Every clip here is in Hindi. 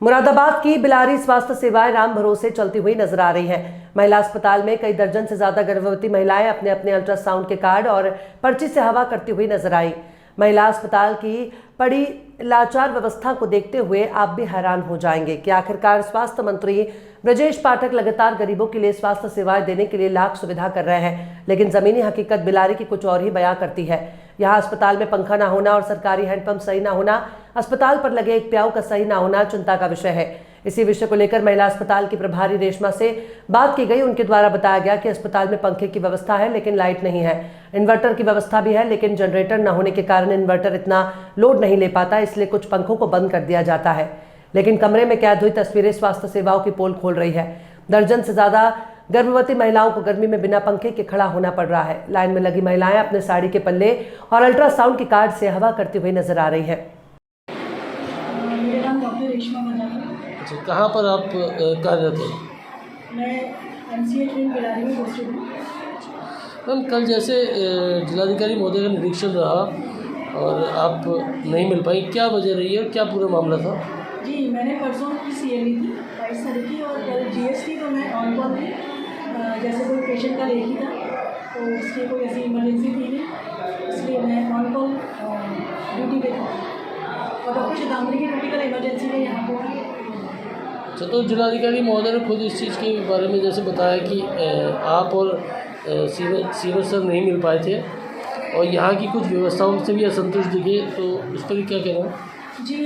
मुरादाबाद की बिलारी स्वास्थ्य सेवाएं राम भरोसे चलती हुई नजर आ रही हैं। महिला अस्पताल में कई दर्जन से ज्यादा गर्भवती महिलाएं अपने अपने अल्ट्रासाउंड के कार्ड और पर्ची से हवा करती हुई नजर आई। महिला अस्पताल की पड़ी लाचार व्यवस्था को देखते हुए आप भी हैरान हो जाएंगे कि आखिरकार स्वास्थ्य मंत्री ब्रजेश पाठक लगातार गरीबों के लिए स्वास्थ्य सेवाएं देने के लिए लाख सुविधा कर रहे हैं, लेकिन जमीनी हकीकत बिलारी की कुछ और ही बयां करती है। यहाँ अस्पताल में पंखा ना होना और सरकारी हैंडपंप सही ना होना, अस्पताल पर लगे एक प्याऊ का सही ना होना चिंता का विषय है। इसी विषय को लेकर महिला अस्पताल की प्रभारी रेशमा से बात की गई। उनके द्वारा बताया गया कि अस्पताल में पंखे की व्यवस्था है लेकिन लाइट नहीं है, इन्वर्टर की व्यवस्था भी है लेकिन जनरेटर न होने के कारण इन्वर्टर इतना लोड नहीं ले पाता, इसलिए कुछ पंखों को बंद कर दिया जाता है। लेकिन कमरे में कैद हुई तस्वीरें स्वास्थ्य सेवाओं की पोल खोल रही है। दर्जन से ज्यादा गर्भवती महिलाओं को गर्मी में बिना पंखे के खड़ा होना पड़ रहा है। लाइन में लगी महिलाएं अपने साड़ी के पल्ले और अल्ट्रासाउंड के कार्ड से हवा करती हुई नजर आ रही है। मेरा नाम डॉक्टर रेशमा है। अच्छा, कहाँ पर आप कार्यरत हैं? मैं MCH में बिलारी में पोस्टेड हूँ। मैम, कल जैसे जिलाधिकारी महोदय का निरीक्षण रहा और आप नहीं मिल पाई, क्या वजह रही है और क्या पूरा मामला था? जी, मैंने परसों की CA ली थी 22 तारीख की और कल GST तो मैं ऑन कॉल थी। जैसे कोई पेशेंट का लेट ही था तो उसकी कोई ऐसी इमरजेंसी थी नहीं, इसलिए मैं ऑन कॉल ड्यूटी पे था और डॉक्टर श्रद्धांजलि की ड्यूटी कल इमरजेंसी में यहाँ पर। अच्छा, तो जिलाधिकारी महोदय ने खुद इस चीज़ के बारे में जैसे बताया कि आप और सीवर सर नहीं मिल पाए थे और यहाँ की कुछ व्यवस्थाओं से भी असंतुष्ट दिखे, तो उस पर क्या कहना है? जी,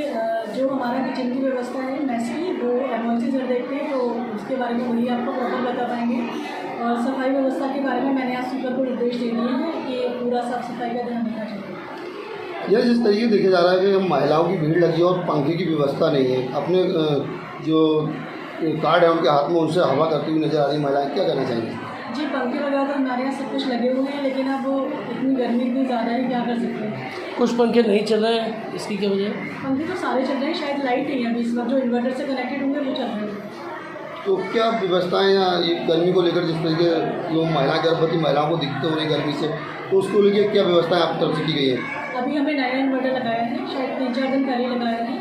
जो हमारा किचन की व्यवस्था है मेस की, वो एमओसी सर देखते हैं तो उसके बारे में वही आपको प्रॉपर बता पाएंगे। और सफाई व्यवस्था के बारे में मैंने आज स्पीकर को निर्देश दे दिए हैं कि पूरा साफ सफाई का ध्यान रखना चाहिए। यह जिस तरीके देखा जा रहा है कि हम महिलाओं की भीड़ लगी और पंखे की व्यवस्था नहीं है, अपने जो कार्ड है उनके हाथ में उनसे हवा करती हुई नजर आ रही महिलाएं, क्या करना चाहेंगे? जी, पंखे वगैरह तो हमारे यहाँ सब कुछ लगे हुए हैं, लेकिन अब इतनी गर्मी इतनी ज़्यादा है, क्या कर सकते हैं। कुछ पंखे नहीं चल रहे हैं, इसकी क्या वजह है? पंखे तो सारे चल रहे हैं, शायद लाइट नहीं है अभी इस वक्त, जो इन्वर्टर से कनेक्टेड होंगे वो चल रहे हैं। तो क्या व्यवस्थाएं या ये गर्मी को लेकर, जिस तरीके जो गर्भवती महिलाओं को दिक्कत हो रही गर्मी से, तो उसको लेकर क्या व्यवस्थाएं आप तरफ से की गई है? अभी हमें नया इन्वर्टर लगाया है, शायद 3-4 दिन पहले लगाया है,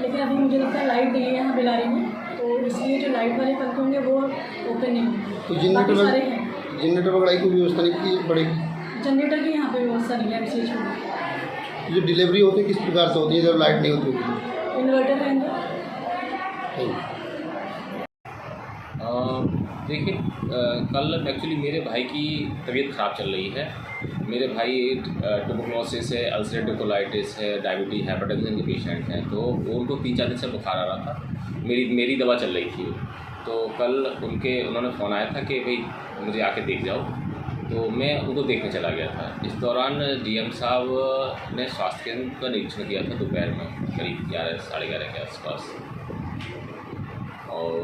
लेकिन अभी मुझे लगता है लाइट नहीं है यहाँ बिलारी में, तो इसलिए जो लाइट वाले पंखे होंगे वो ओपन नहीं होंगे। तो जनरेटर वगैरह की व्यवस्था नहीं की पड़ेगी? जनरेटर की यहाँ पे व्यवस्था नहीं है MCH में। जो डिलीवरी होती है किस प्रकार से होती है जब लाइट नहीं होती? इन्वर्टर के अंदर। देखिए, कल एक्चुअली मेरे भाई की तबीयत ख़राब चल रही है। मेरे भाई ट्यूबरकुलोसिस है, अल्सरेटिव कोलाइटिस है, डायबिटीज, हाइपरटेंशन के पेशेंट हैं, तो उनको 3-4 दिन से बुखार आ रहा था। मेरी दवा चल रही थी, तो कल उन्होंने फ़ोन आया था कि भाई मुझे आके देख जाओ, तो मैं उनको देखने चला गया था। इस दौरान DM साहब ने स्वास्थ्य केंद्र का निरीक्षण किया था दोपहर में करीब 11-11:30 के आसपास, और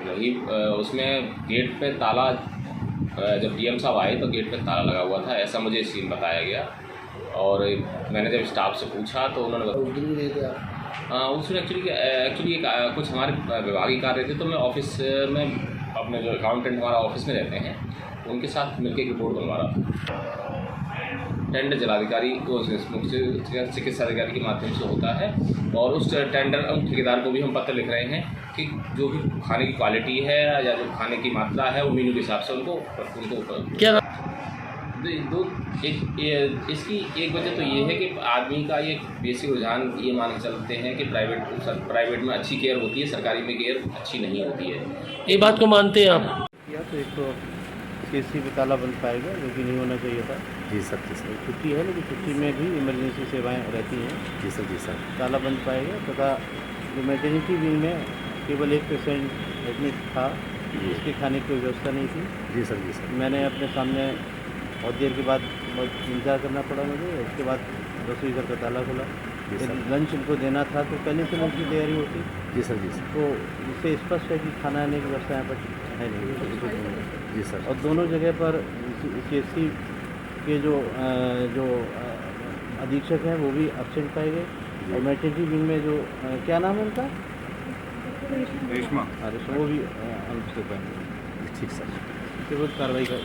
वही उसमें गेट पे ताला, जब DM साहब आए तो गेट पे ताला लगा हुआ था, ऐसा मुझे सीन बताया गया। और मैंने जब स्टाफ से पूछा तो उन्होंने बताया उसमें एक्चुअली कुछ हमारे विभागीय कार्य थे, तो मैं ऑफिस में अपने जो अकाउंटेंट हमारा ऑफिस में रहते हैं उनके साथ मिलकर एक रिपोर्ट बनवा रहा था। टेंडर जिलाधिकारी को मुख्य चिकित्सा अधिकारी के माध्यम से होता है, और उस टेंडर ठेकेदार को भी हम पत्र लिख रहे हैं कि जो भी खाने की क्वालिटी है या जो खाने की मात्रा है वो मेन्यू के हिसाब से उनको क्या इसकी एक वजह तो ये है कि आदमी का ये बेसिक रुझान ये मान के चलते हैं कि प्राइवेट में अच्छी केयर होती है, सरकारी में केयर अच्छी नहीं होती है। ये बात को मानते हैं आप? या तो एक तो CSC पे ताला बंद पाएगा, जो कि नहीं होना चाहिए था। जी सर, जी सर। छुट्टी है लेकिन छुट्टी में भी इमरजेंसी सेवाएं रहती हैं। जी सर, जी सर। ताला बंद पाएगा तथा जो मैटरनिटी विंग में केवल एक पेशेंट एडमिट था, जिसके खाने की व्यवस्था नहीं थी। जी सर, जी सर। मैंने अपने सामने बहुत देर के बाद बहुत इंतजार करना पड़ा मुझे। उसके बाद रसोई घर का ताला खोला। लंच उनको देना था तो पहले से लंच की तैयारी होती। जी सर, जी सर। तो इससे स्पष्ट है कि खाना आने की व्यवस्था यहाँ पर है नहीं। जी सर। और दोनों जगह पर CSC के जो अधीक्षक हैं वो भी एब्सेंट पाए गए, और मैटरनिटी विंग में जो क्या नाम है उनका, रेशमा, वो भी अनुपस्थित पाए गए। ठीक सर। इसके विरुद्ध कार्रवाई कर